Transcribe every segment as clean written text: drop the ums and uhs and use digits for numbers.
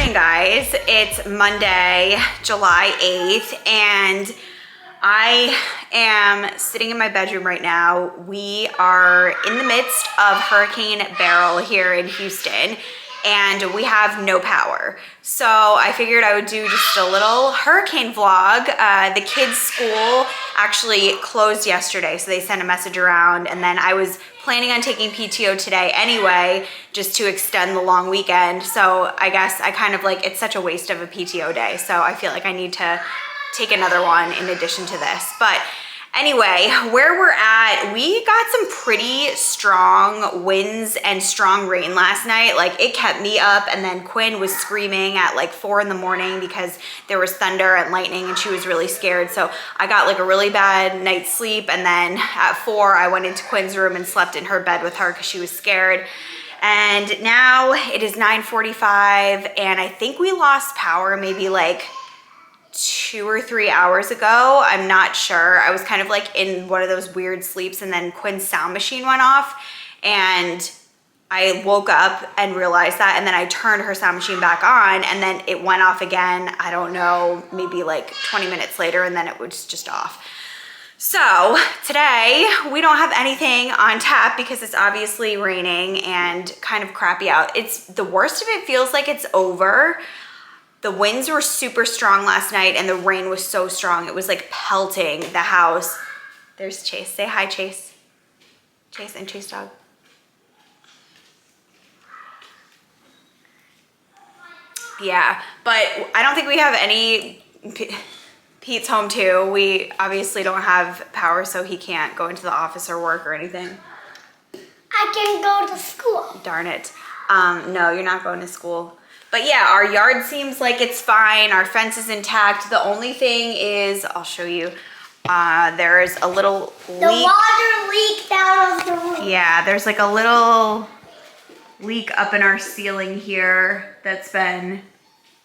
morning, guys. It's Monday, July 8th, and I am sitting in my bedroom right now. We are in the midst of Hurricane Beryl here in Houston, and we have no power. So I figured I would do just a little hurricane vlog. The kids' school actually closed yesterday, so they sent a message around, and then I was planning on taking PTO today anyway, just to extend the long weekend. So I guess I kind of like, it's such a waste of a PTO day, so I feel like I need to take another one in addition to this. But anyway, where we're at, we got some pretty strong winds and strong rain last night. Like, it kept me up, and then Quinn was screaming at like 4 in the morning because there was thunder and lightning and she was really scared. So I got like a really bad night's sleep, and then at 4 I went into Quinn's room and slept in her bed with her because she was scared. And now it is 9:45, and I think we lost power maybe like 2 or 3 hours ago. I'm not sure. I was kind of like in one of those weird sleeps, and then Quinn's sound machine went off, and I woke up and realized that, and then I turned her sound machine back on, and then it went off again. I don't know, maybe like 20 minutes later, and then it was just off. So today we don't have anything on tap because it's obviously raining and kind of crappy out. It's the worst of it feels like it's over. The winds were super strong last night, and the rain was so strong. It was like pelting the house. There's Chase. Say hi, Chase. Chase and Chase dog. Yeah, but I don't think we have any. Pete's home too. We obviously don't have power, so he can't go into the office or work or anything. I can go to school. Darn it. No, you're not going to school. But yeah, our yard seems like it's fine. Our fence is intact. The only thing is, I'll show you, there's a little leak. The water leaked out of the roof. Yeah, there's like a little leak up in our ceiling here that's been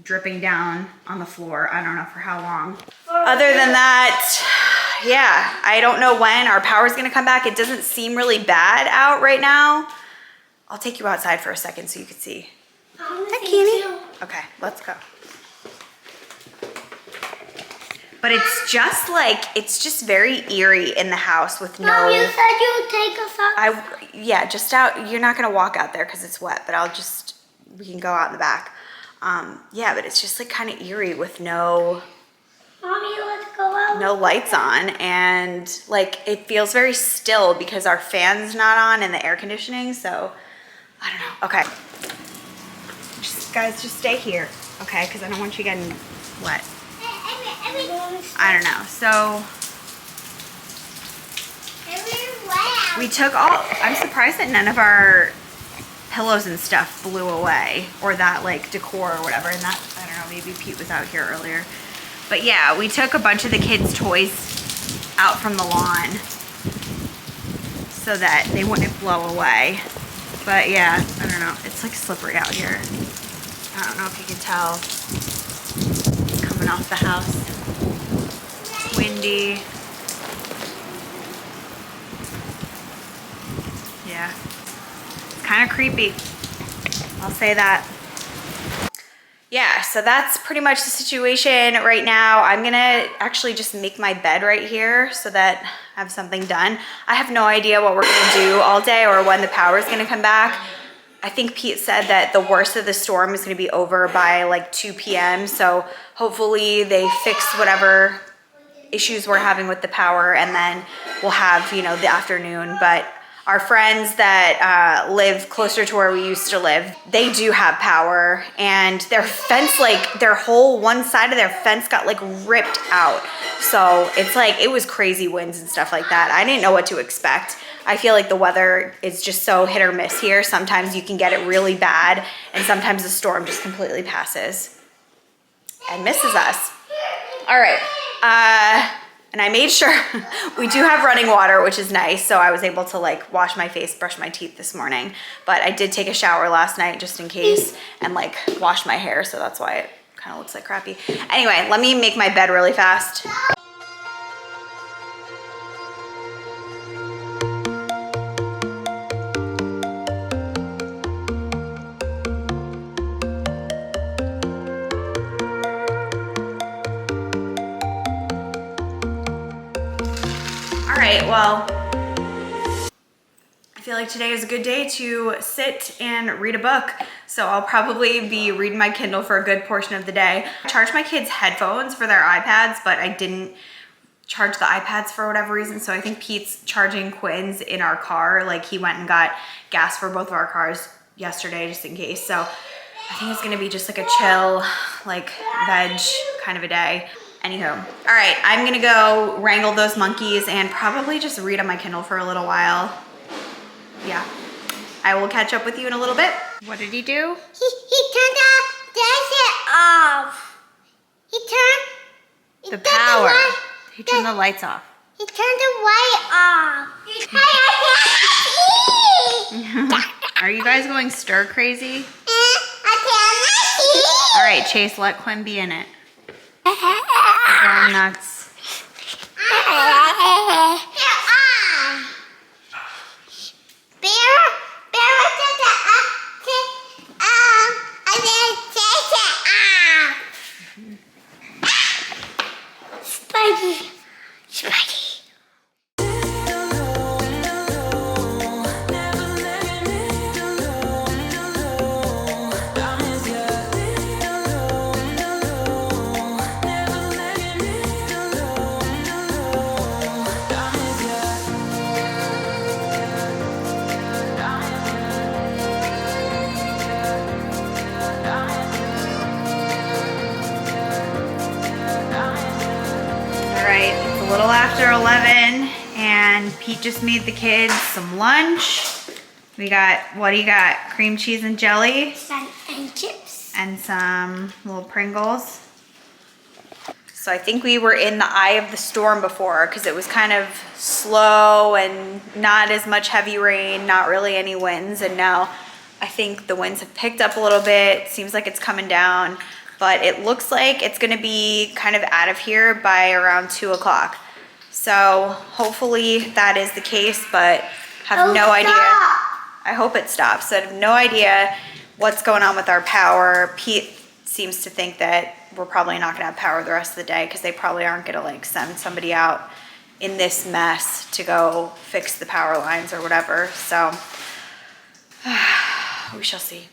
dripping down on the floor. I don't know for how long. Other than that, yeah, I don't know when our power's gonna come back. It doesn't seem really bad out right now. I'll take you outside for a second so you can see. Hi, Kenny. Okay, let's go. But it's just like, it's just very eerie in the house with no... Mom, you said you would take us out. Yeah, just out. You're not gonna walk out there because it's wet, but we can go out in the back. Yeah, but it's just like kind of eerie with no... Mommy, let's go out. No lights on, and like it feels very still because our fan's not on and the air conditioning, so I don't know. Okay. Guys, just stay here, okay? Because I don't want you getting wet. I don't know. So we took all. I'm surprised that none of our pillows and stuff blew away, or that like decor or whatever. And that, I don't know. Maybe Pete was out here earlier. But yeah, we took a bunch of the kids' toys out from the lawn so that they wouldn't blow away. But yeah, I don't know. It's like slippery out here. I don't know if you can tell. Coming off the house. It's windy. Yeah. It's kind of creepy. I'll say that. Yeah, so that's pretty much the situation right now. I'm gonna actually just make my bed right here so that I have something done. I have no idea what we're gonna do all day or when the power is gonna come back. I think Pete said that the worst of the storm is going to be over by like 2 p.m. So hopefully they fix whatever issues we're having with the power, and then we'll have, you know, the afternoon. But our friends that live closer to where we used to live, they do have power, and their fence, like their whole one side of their fence got like ripped out. So it's like, it was crazy winds and stuff like that. I didn't know what to expect. I feel like the weather is just so hit or miss here. Sometimes you can get it really bad, and sometimes the storm just completely passes and misses us. All right, and I made sure we do have running water, which is nice. So I was able to like wash my face, brush my teeth this morning, but I did take a shower last night just in case, and like wash my hair. So that's why it kind of looks like crappy. Anyway, let me make my bed really fast. right, well, I feel like today is a good day to sit and read a book. So I'll probably be reading my Kindle for a good portion of the day. I charged my kids' headphones for their iPads, but I didn't charge the iPads for whatever reason. So I think Pete's charging Quinn's in our car. Like he went and got gas for both of our cars yesterday just in case. So I think it's gonna be just like a chill, like veg kind of a day. Anywho, all right, I'm gonna go wrangle those monkeys and probably just read on my Kindle for a little while. Yeah, I will catch up with you in a little bit. What did he do? He turned the desert off. The power. He turned the lights off. He turned the light off. Are you guys going stir crazy? I All right, Chase, let Quinn be in it. We're going nuts. Spidey. A little after 11 and Pete just made the kids some lunch. We got, what do you got? Cream cheese and jelly? And chips. And some little Pringles. So I think we were in the eye of the storm before because it was kind of slow and not as much heavy rain, not really any winds. And now I think the winds have picked up a little bit. Seems like it's coming down. But it looks like it's gonna be kind of out of here by around 2 o'clock. So hopefully that is the case, but have no idea. I hope it stops. I have no idea what's going on with our power. Pete seems to think that we're probably not gonna have power the rest of the day because they probably aren't gonna like send somebody out in this mess to go fix the power lines or whatever. So we shall see.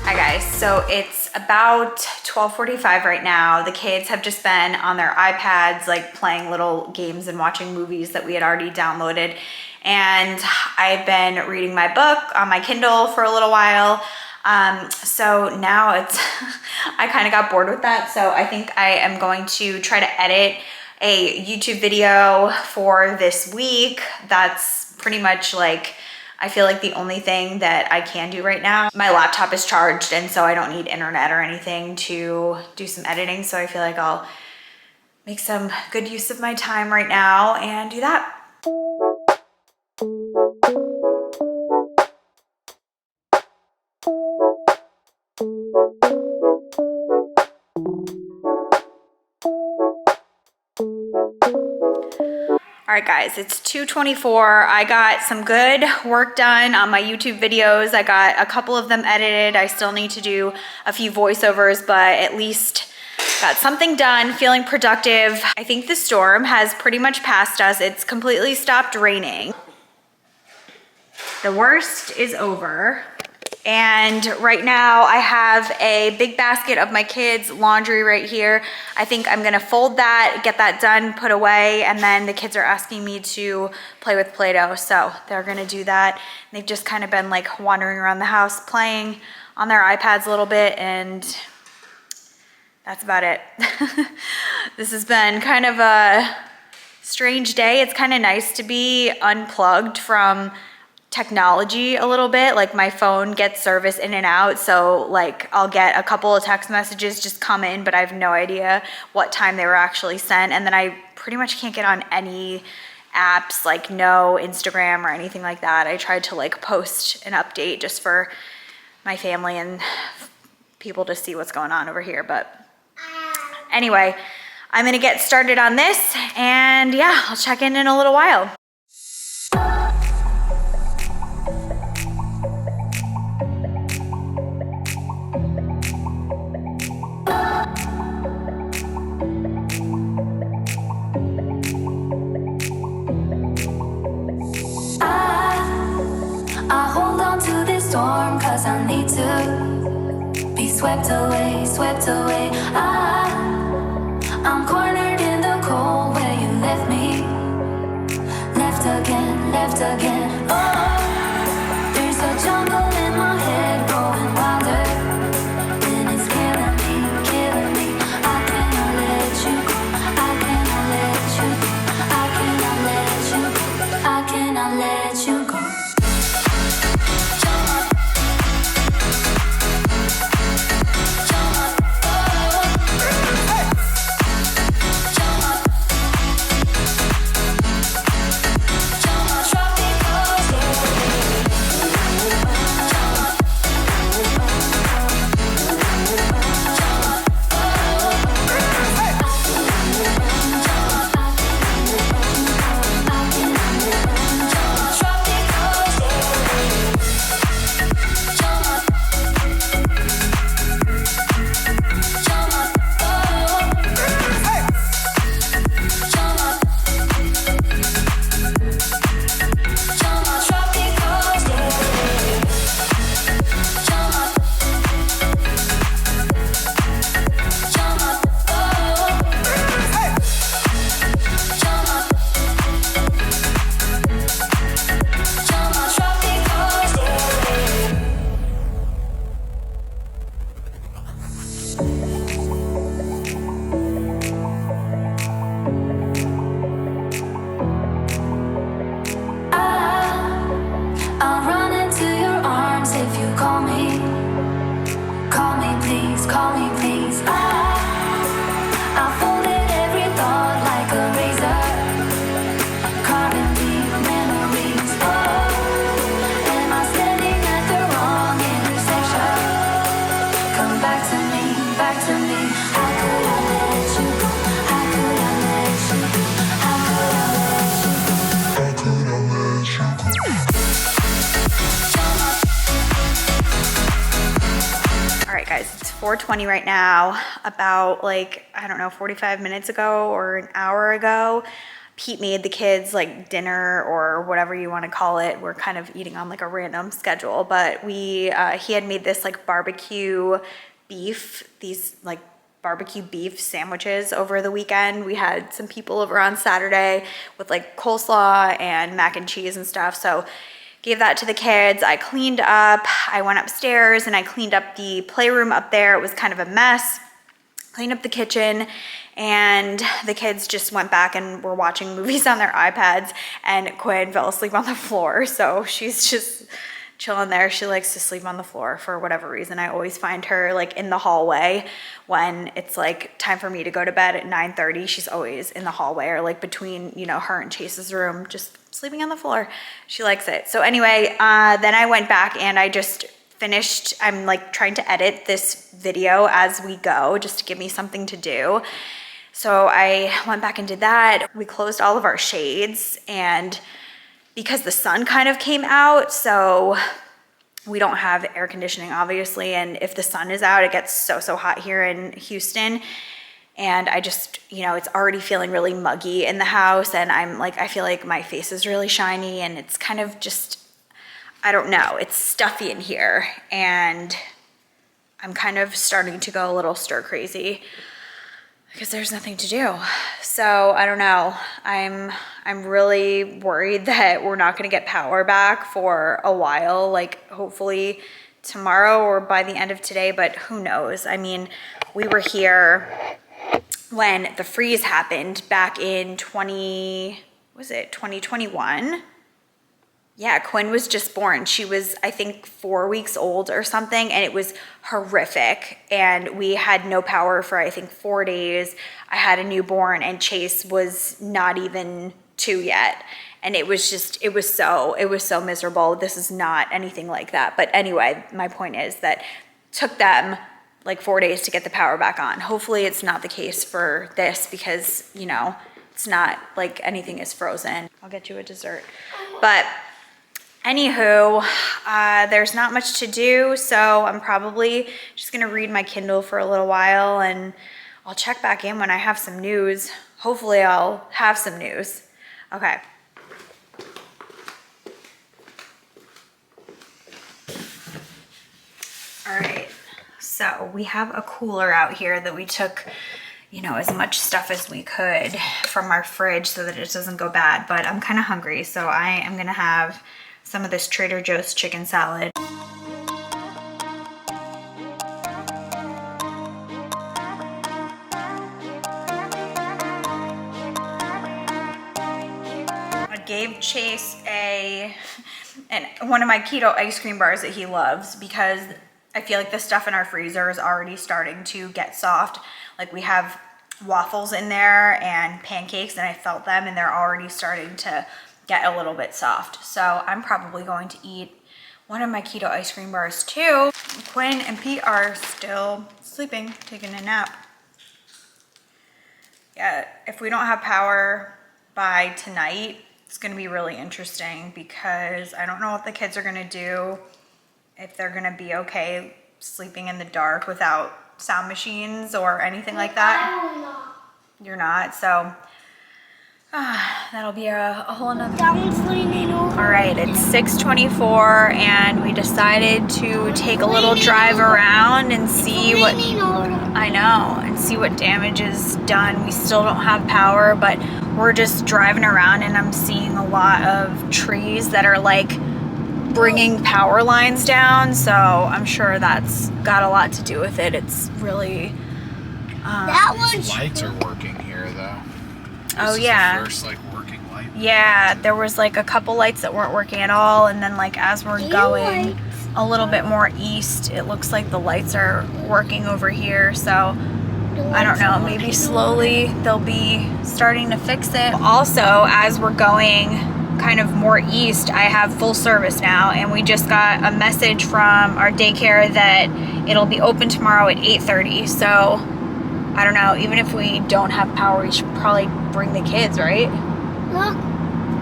Hi guys, so it's about 12:45 right now. The kids have just been on their iPads like playing little games and watching movies that we had already downloaded. And I've been reading my book on my Kindle for a little while. So now it's, I kind of got bored with that. So I think I am going to try to edit a YouTube video for this week. That's pretty much like, I feel like the only thing that I can do right now. My laptop is charged and so I don't need internet or anything to do some editing. So I feel like I'll make some good use of my time right now and do that. All right guys, it's 2:24. I got some good work done on my YouTube videos. I got a couple of them edited. I still need to do a few voiceovers, but at least got something done, feeling productive. I think the storm has pretty much passed us. It's completely stopped raining. The worst is over. And right now I have a big basket of my kids' laundry right here. I think I'm gonna fold that, get that done, put away, and then the kids are asking me to play with Play-Doh, so they're gonna do that. They've just kind of been like wandering around the house playing on their iPads a little bit, and that's about it. This has been kind of a strange day. It's kind of nice to be unplugged from technology a little bit. Like my phone gets service in and out, so like I'll get a couple of text messages just come in, but I have no idea what time they were actually sent. And then I pretty much can't get on any apps, like no Instagram or anything like that. I tried to like post an update just for my family and people to see what's going on over here, but Anyway, I'm gonna get started on this, and yeah, I'll check in a little while. I hold on to this storm 'cause I need to be swept away, swept away. I'm cornered in the cold where you left me, left again, left again. Oh, there's a jungle in my head growing wilder, and it's killing me, killing me. I cannot let you go, I cannot let you go, I cannot let you go, I cannot let you go. I'll run into your arms if you call me. Call me please, call me please. I folded every thought like a razor, carving deep memories. Oh, am I standing at the wrong intersection? Come back to me, back to me. How could I let you go? How could I let you go? How could I let you go? How could I let you go? All right, guys, it's 4:20 right now. About like, I don't know, 45 minutes ago or an hour ago, Pete made the kids like dinner or whatever you want to call it. We're kind of eating on like a random schedule, but he had made this like barbecue beef, these like barbecue beef sandwiches over the weekend. We had some people over on Saturday with like coleslaw and mac and cheese and stuff. So gave that to the kids. I cleaned up. I went upstairs and I cleaned up the playroom up there. It was kind of a mess. Cleaned up the kitchen, and the kids just went back and were watching movies on their iPads, and Quinn fell asleep on the floor. So she's just chilling there. She likes to sleep on the floor for whatever reason. I always find her like in the hallway when it's like time for me to go to bed at 9:30. She's always in the hallway or like between, you know, her and Chase's room, just sleeping on the floor. She likes it. So anyway, then I went back and I just finished. I'm like trying to edit this video as we go just to give me something to do. So I went back and did that. We closed all of our shades, and because the sun kind of came out, so we don't have air conditioning obviously, and if the sun is out, it gets so hot here in Houston. And I just, you know, it's already feeling really muggy in the house, and I'm like, I feel like my face is really shiny, and it's kind of just, I don't know, it's stuffy in here, and I'm kind of starting to go a little stir crazy because there's nothing to do. So I don't know. I'm really worried that we're not going to get power back for a while, like hopefully tomorrow or by the end of today, but who knows? I mean, we were here when the freeze happened back in 2021? Yeah, Quinn was just born. She was, I think, 4 weeks old or something, and it was horrific. And we had no power for, I think, 4 days. I had a newborn, and Chase was not even 2 yet. And it was just, it was so miserable. This is not anything like that. But anyway, my point is that took them like 4 days to get the power back on. Hopefully it's not the case for this because, you know, it's not like anything is frozen. I'll get you a dessert. But anywho, there's not much to do, so I'm probably just gonna read my Kindle for a little while, and I'll check back in when I have some news. Hopefully I'll have some news. Okay. All right, so we have a cooler out here that we took, you know, as much stuff as we could from our fridge so that it doesn't go bad, but I'm kind of hungry, so I am gonna have some of this Trader Joe's chicken salad. I gave Chase one of my keto ice cream bars that he loves because I feel like the stuff in our freezer is already starting to get soft. Like we have waffles in there and pancakes, and I felt them and they're already starting to get a little bit soft. So I'm probably going to eat one of my keto ice cream bars too. Quinn and Pete are still sleeping, taking a nap. Yeah, if we don't have power by tonight, it's gonna be really interesting because I don't know what the kids are gonna do, if they're gonna be okay sleeping in the dark without sound machines or anything like that. You're not, so that'll be a whole nother. All right, it's 6:24 and we decided to take a little drive around and see what, I know, and see what damage is done. We still don't have power, but we're just driving around and I'm seeing a lot of trees that are like bringing power lines down, so I'm sure that's got a lot to do with it. It's really These lights are working here though. Oh This yeah, is the first like working light. yeah, there was like a couple lights that weren't working at all, and then like as we're going a little bit more east, it looks like the lights are working over here. So I don't know, maybe slowly they'll be starting to fix it. Also, as we're going kind of more east, I have full service now, and we just got a message from our daycare that it'll be open tomorrow at 8:30. So I don't know, even if we don't have power, we should probably bring the kids, right?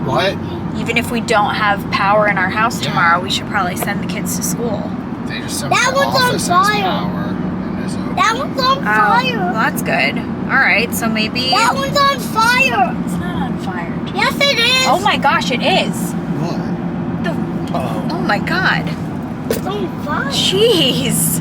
What? Even if we don't have power in our house tomorrow, we should probably send the kids to school. They just said That the one's on office has fire. power and is open. That one's on Oh, fire. well, that's good. All right, so maybe That one's on fire. it's not on fire. Yes, it is. Oh my gosh, it is. What? Oh my God. It's on fire. Jeez.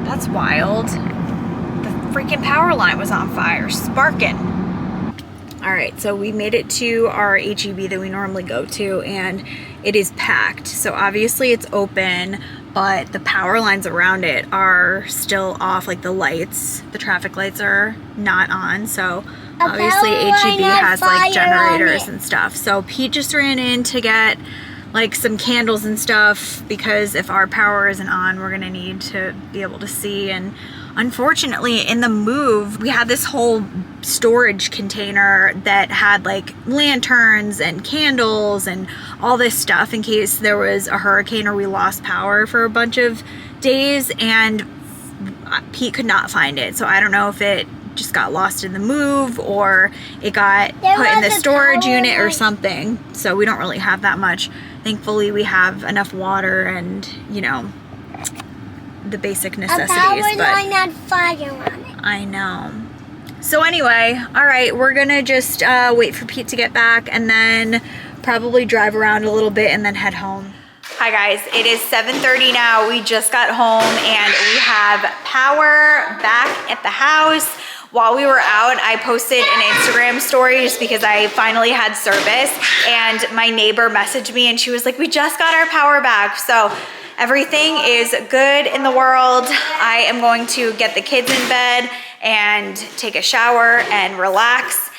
That's wild. The freaking power line was on fire, sparking. All right, so we made it to our HEB that we normally go to, and it is packed. So obviously it's open, but the power lines around it are still off, like the lights, the traffic lights are not on. So obviously power line HEB has like has fire on generators it. and stuff. So Pete just ran in to get like some candles and stuff because if our power isn't on, we're gonna need to be able to see. And unfortunately in the move, we had this whole storage container that had like lanterns and candles and all this stuff in case there was a hurricane or we lost power for a bunch of days, and Pete could not find it. So I don't know if it just got lost in the move or it got put in the was a storage power unit or line. something. So we don't really have that much. Thankfully we have enough water and, you know, the basic A necessities. power But line had fire on it. I know. So anyway, all right, we're gonna just wait for Pete to get back and then probably drive around a little bit and then head home. Hi guys, it is 7:30 now. We just got home and we have power back at the house. While we were out, I posted an Instagram story just because I finally had service, and my neighbor messaged me and she was like, we just got our power back. So everything is good in the world. I am going to get the kids in bed and take a shower and relax.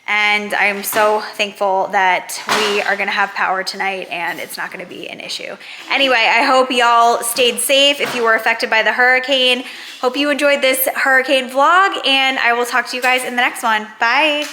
And I'm so thankful that we are gonna have power tonight and it's not gonna be an issue. Anyway, I hope y'all stayed safe if you were affected by the hurricane. Hope you enjoyed this hurricane vlog, and I will talk to you guys in the next one. Bye.